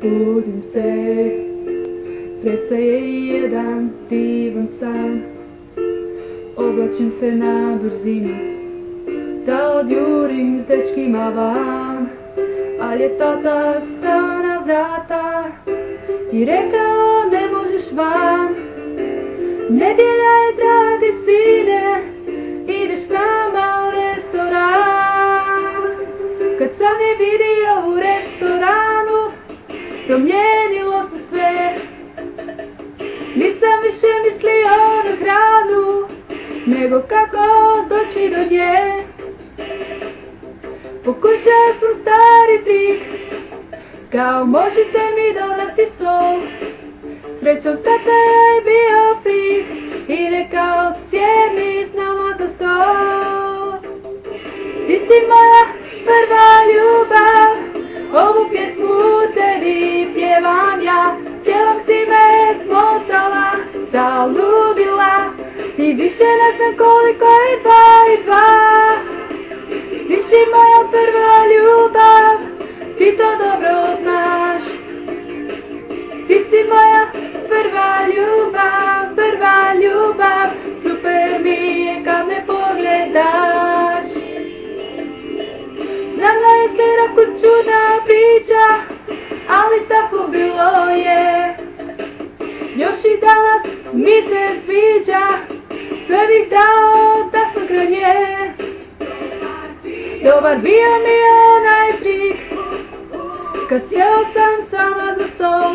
Budim se, prestaje jedan divan san. Oblačim se na brzinu da odjurim s dečkima van, ali je tata stao na vrata i rekao ne možeš van. Nedjelja je, dragi sine, ideš s nama u restoran. Kad sam je vidio u restoranu, promijenilo se sve. Nisam više mislio na hranu, nego kako doći do nje. Pokušao sam stari trik, kao možete mi dodati sol. Srećom tata je bio frik i rekao sjedni s nama za stol. Ti si moja prva ljubav, ovu pjesmu tebi pjevam ja. Cijelom si me smotala, zaludila i više ne znam koliko je 2 i 2. Ti si moja prva ljubav, ti to dobro znaš. Ti si moja prva ljubav, super mi je kad me pogledaš. Znam da izgleda ko čudna priča, ali tako bilo je. Još i danas mi se sviđa, sve bih dao da sam kraj nje. Dobar bio mi je onaj trik, kad sjeo sam sama za stol.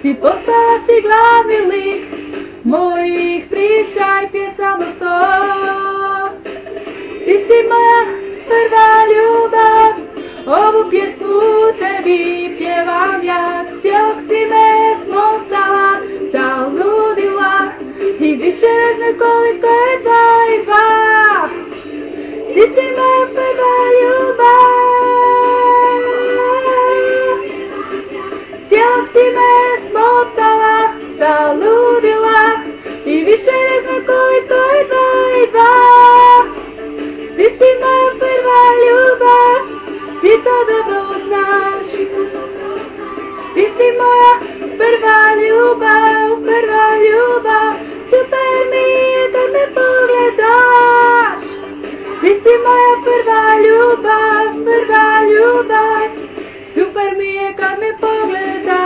Ti postala si glavni lik mojih priča i pjesama sto. Ti si moja prva ljubav, ovu pjesmu tebi pjevam ja. Cijelog si me smotala, zaludila i više ne znam koliko je 2 i 2. Ti si moja prva ljubav, cijelog si me smotala, zaludila i više ne znam koliko je 2 i 2. Ti si moja prva ljubav, ti to dobro znaš. Ti si moja prva ljubav, super mi je da me pogledaš. Ti si moja prva ljubav, super mi je kad me pogledaš.